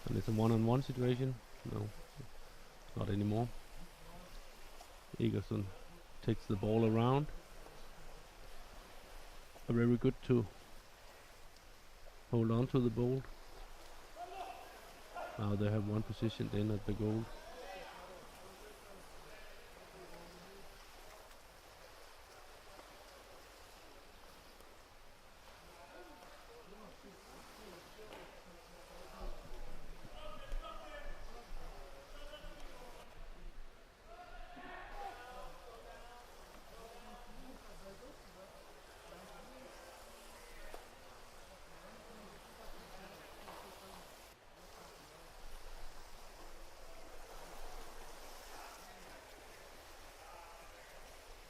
And it's a one-on-one situation. No, not anymore. Egersund takes the ball around. Very good to hold on to the ball. Now they have one position in at the goal.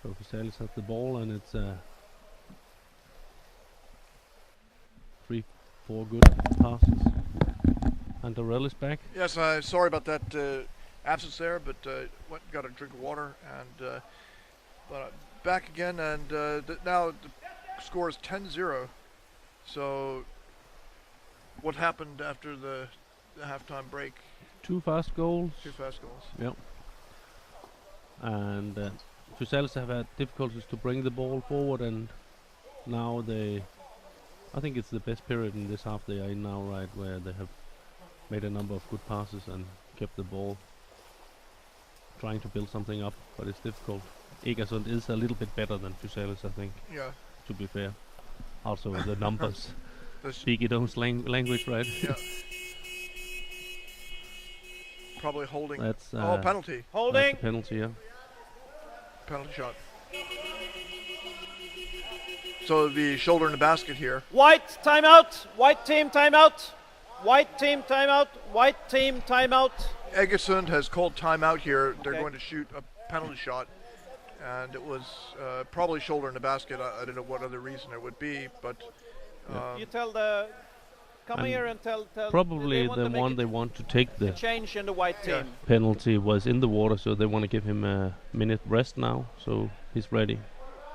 So Fysalis has the ball, and it's 3-4 good passes. And Dorell is back. Yes, sorry about that absence there, but went and got a drink of water, and but back again, and now the score is 10-0. So what happened after the halftime break? 2 fast goals. 2 fast goals. Yep. And Fysalis have had difficulties to bring the ball forward, and now I think it's the best period in this half they are in now, right, where they have made a number of good passes and kept the ball, trying to build something up, but it's difficult. Egersund is a little bit better than Fysalis, I think. Yeah. To be fair. Also the numbers This- speak its own language, right? Yeah. Probably holding. That's Penalty. that's Holding. a penalty, yeah. Penalty shot. So the shoulder in the basket here. White timeout. White team timeout. White team timeout. White team timeout. Egersund has called timeout here. They're Okay. going to shoot a penalty shot, and it was probably shoulder in the basket. I don't know what other reason it would be, but You tell the. Come And here and tell. Probably they want the to make one a they want to take the change in the white Yeah. team. penalty was in the water, so they want to give him a minute rest now, so he's ready.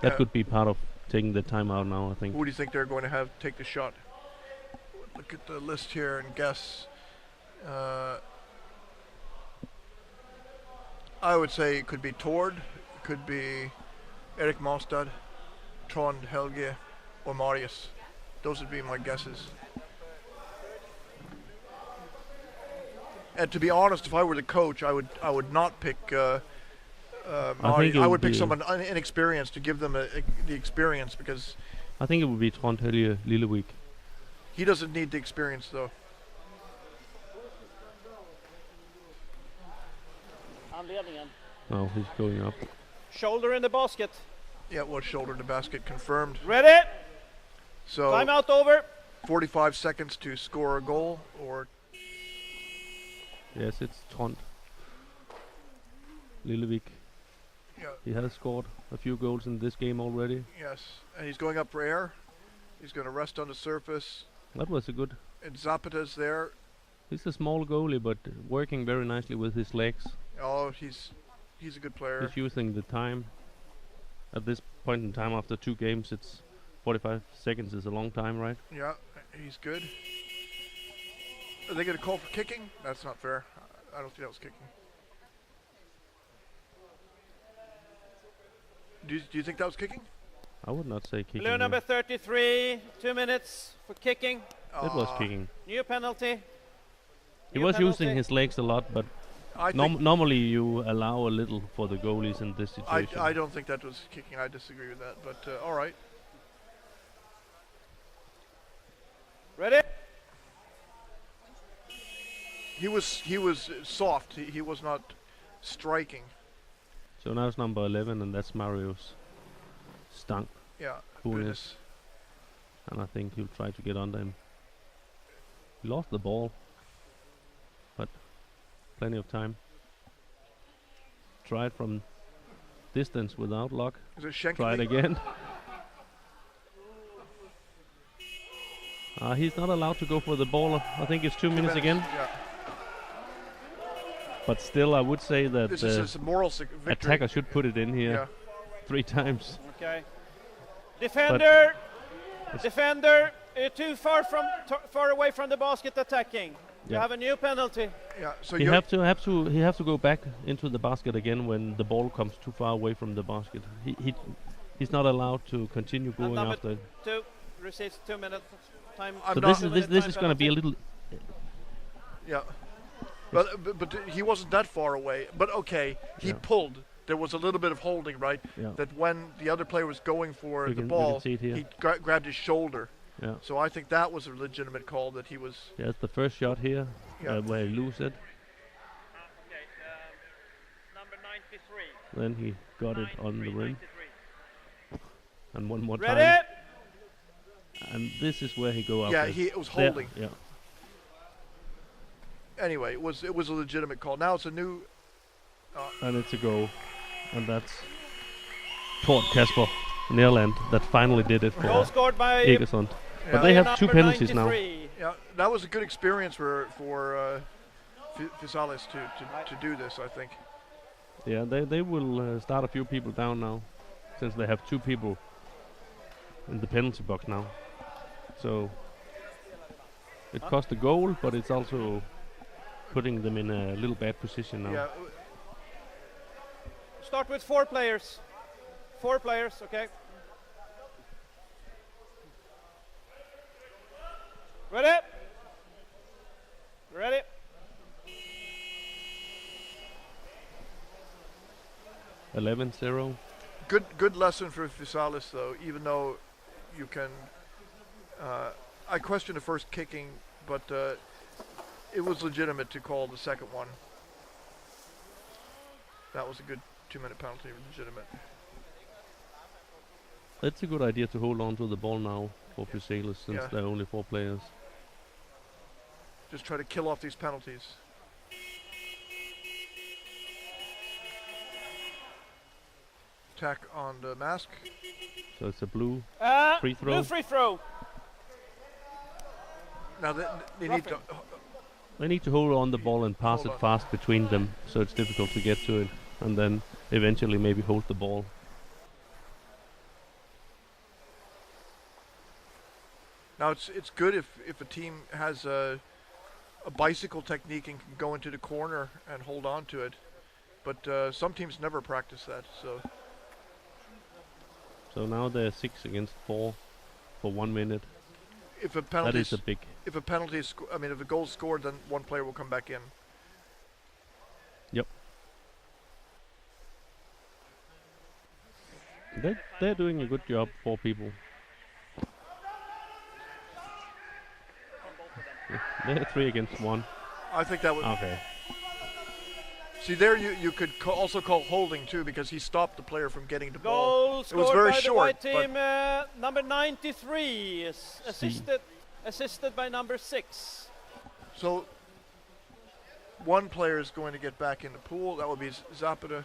That Yeah. could be part of taking the timeout now, I think. who do you think they're going to have take the shot? Look at the list here and guess. I would say it could be Tord, it could be Erik Malstad, Trond Helge, or Marius. Those would be my guesses. And to be honest, if I were the coach, I would not pick. think it I would would pick be- someone inexperienced to give them the experience, because I think it would be Trond Helge Lillevik. he doesn't need the experience though. Anledningen. No, he's going up. Shoulder in the basket. Yeah, well, shoulder in the basket confirmed. Ready? So Timeout over. 45 seconds to score a goal, or Yes, it's Trond Lillevik. yeah, He has scored a few goals in this game already. yes, and he's going up for air. He's going to rest on the surface. That was a good. And Zapata's there. He's a small goalie, but working very nicely with his legs. Oh, he's a good player. He's using the time. At this point in time, after 2 games, it's 45 seconds is a long time, right? Yeah, he's good. Are they going to call for kicking? That's not fair. I don't think that was kicking. Do you think that was kicking? I would not say kicking. Blue here. number 33, 2 minutes for kicking. It was kicking. New penalty. He New was penalty. using his legs a lot, but I think normally you allow a little for the goalies in this situation. I don't think that was kicking. I disagree with that. But all right. Ready? He was soft. He was not striking. So now it's number 11, and that's Marius Stang, Yeah. Who goodness. is- and I think he'll try to get under him. He lost the ball, but plenty of time. Try it from distance without luck. Is it Schenk? Try it again. He's not allowed to go for the ball. I think it's 2 minutes again. Yeah. But still, I would say that This is a moral victory. attacker should put it in here Yeah. 3 times. Okay. Defender. It's- Defender. Too far away from the basket attacking. You Yeah. have a new penalty. Yeah. So He you have to go back into the basket again when the ball comes too far away from the basket. He's not allowed to continue going number after it. 2 receives 2 minutes time. I'm So not- this is going to be a little. Yeah. But he wasn't that far away. But okay, he Yeah. pulled. There was a little bit of holding, right? Yeah. That when the other player was going for You the can ball, see it here. he grabbed his shoulder. Yeah. So I think that was a legitimate call that he was. Yeah, it's the first shot here Yeah. where he loses it. Okay. Number 93. Then he got it on the rim, and one more Ready? time. And this is where he go after. Yeah, it. it was There, holding. Yeah. Anyway, it was a legitimate call. Now it's a new. And it's a goal, and that's Tord Kasper Nederland that finally did it Goal for scored by Egersund. Yeah. But they have number 2 penalties now. 93. Yeah, that was a good experience for Fysalis to do this. I think. Yeah, they will start a few people down now, since they have 2 people in the penalty box now. So it cost a goal, but it's also putting them in a little bad position now. Yeah. Start with 4 players. 4 players, okay. Ready? Ready? Yeah. 11-0. Good lesson for Fysalis though. Even though you can, I question the first kicking, but it was legitimate to call the second one. That was a good 2-minute penalty, legitimate. It's a good idea to hold on to the ball now for Fysalis, since Yeah. there are only 4 players. Just try to kill off these penalties. Attack on the mask. So it's a blue. Free throw. Blue free throw. Now they need to. They need to hold on the ball and pass Hold it on. fast between them, so it's difficult to get to it, and then eventually maybe hold the ball. Now it's good if a team has a bicycle technique and can go into the corner and hold on to it, but some teams never practice that. So now they're 6 against 4 for 1 minute. If a That penalty is a big. if a penalty is if a goal is scored, then one player will come back in. Yep. They're doing a good job, 4 people. They're 3 against 1. I think that would. Okay. See, there you could also call holding too, because he stopped the player from getting the ball. Goal It was scored very by the short, white team. Number 93 is assisted by number 6. So one player is going to get back in the pool. That would be Zapata.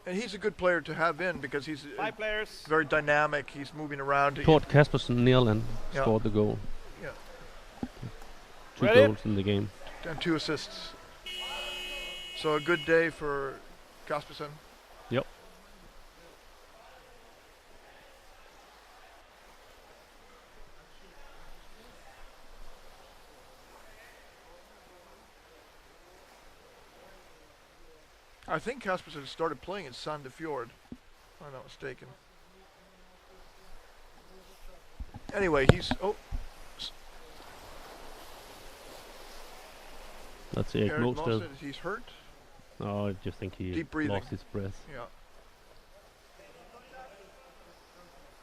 And he's a good player to have in because he's 5 players. very dynamic. He's moving around. Tord Kaspersen Nederland Yeah. scored the goal. Yeah. 2 Ready? goals in the game. And 2 assists. So a good day for Kaspersen. Yep. I think Kaspersen started playing at Sandefjord, if I'm not mistaken. Anyway, he's That's Erik Erik Mosted. Mosted, he's hurt. No, I just think he Deep breathing. lost his breath, Yeah.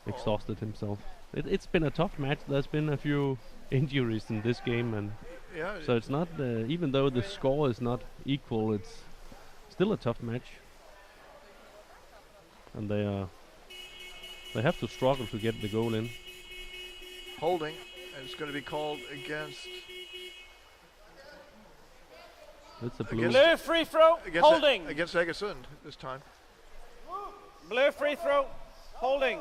exhausted himself. It's been a tough match. There's been a few injuries in this game, and Yeah. so it's not. Even though the score is not equal, it's still a tough match, and they have to struggle to get the goal in. Holding, and it's going to be called against It's a blue. Blue free throw. Holding. against Egersund this time. Blue free throw. Holding.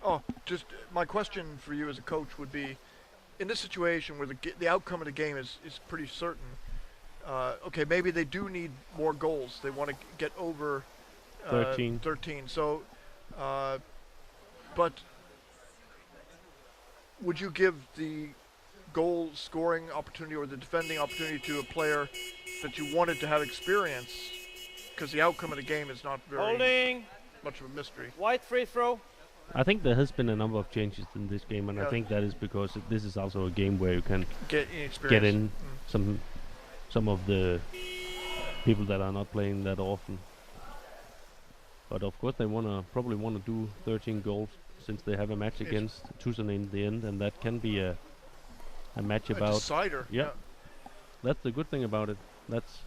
Oh, just my question for you as a coach would be, in this situation where the outcome of the game is pretty certain, okay, maybe they do need more goals. They want to get over 13. 13. So, but would you give the goal scoring opportunity or the defending opportunity to a player that you wanted to have experience? Because the outcome of the game is not very Holding. much of a mystery. White free throw. I think there has been a number of changes in this game, and I Yeah. think that is because this is also a game where you can Get experience. get in some of the people that are not playing that often. But of course, they probably wanna do 13 goals since they have a match It's against Tucson in the end, and that can be a match A about. decider. Yeah. That's the good thing about it. That's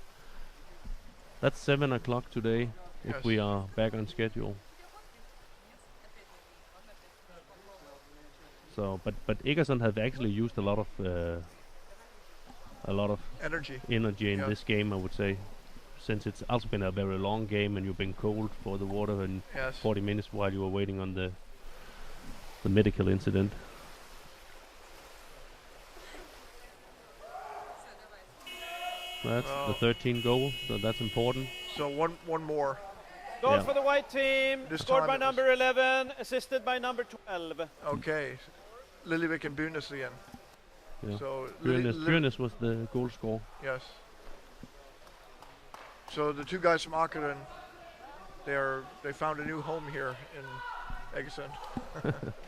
7 o'clock today if Yes. we are back on schedule. So, but Egersund have actually used a lot of Energy. energy in Yeah. this game, I would say, since it's also been a very long game and you've been cold for the water and Yes. 40 minutes while you were waiting on the medical incident. That's the 13 goal, so that's important. So one more. Goal Yeah. for the white team. This Scored time by it was- number 11. Assisted by number 12. Okay. Lillevik and Bunes again. Yeah. So Bunes was the goal scorer. yes. So the 2 guys from Akeren, they found a new home here in Egersund.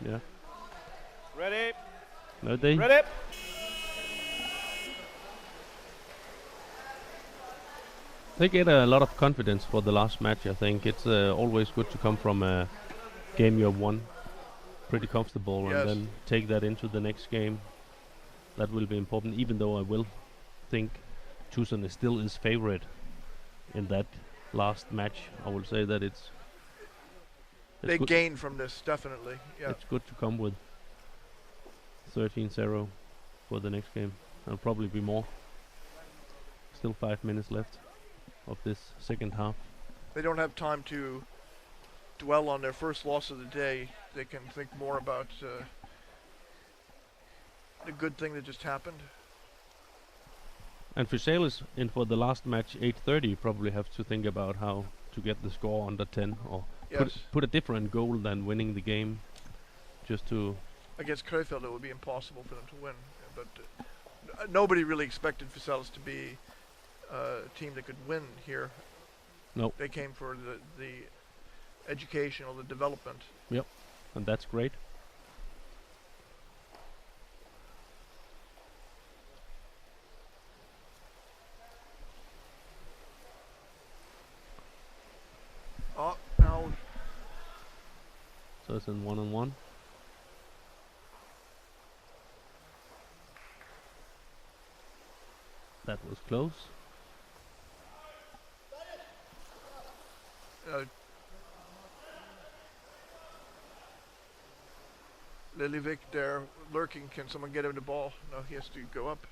Yeah. Ready. No, they Ready. They get a lot of confidence for the last match. I think it's always good to come from a game you have won pretty comfortable Yes. and then take that into the next game. That will be important, even though I will think Tucson is still his favorite in that last match. I will say that it's They good. gain from this, definitely. Yeah. It's good to come with 13-0 for the next game. There'll probably be more. Still 5 minutes left of this second half. They don't have time to dwell on their first loss of the day. They can think more about the good thing that just happened. And Fysalis in for the last match 8:30 probably have to think about how to get the score under 10 or Yes. put a different goal than winning the game, just to Against Krefeld, it would be impossible for them to win. But nobody really expected Fysalis to be a team that could win here. No. They came for the educational, the development. Yep. And that's great. Oh, now So it's in 1-on-1. That was close. Liljevic there lurking. Can someone get him the ball? No, he has to go up.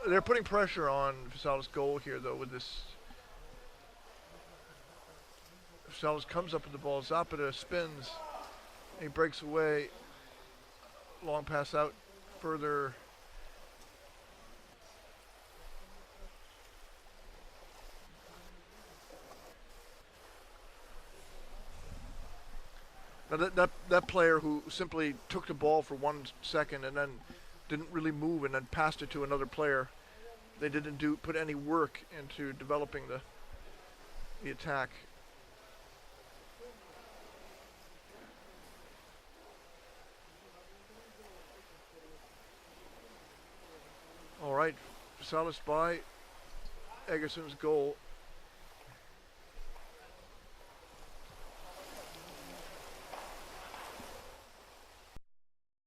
They're putting pressure on Fysalis' goal here, though, with this. Fysalis comes up with the ball. Zapata spins. He breaks away. Long pass out further. Now that player who simply took the ball for 1 second and then didn't really move and then passed it to another player, they didn't put any work into developing the attack. All right, Fysalis by Egersund's goal.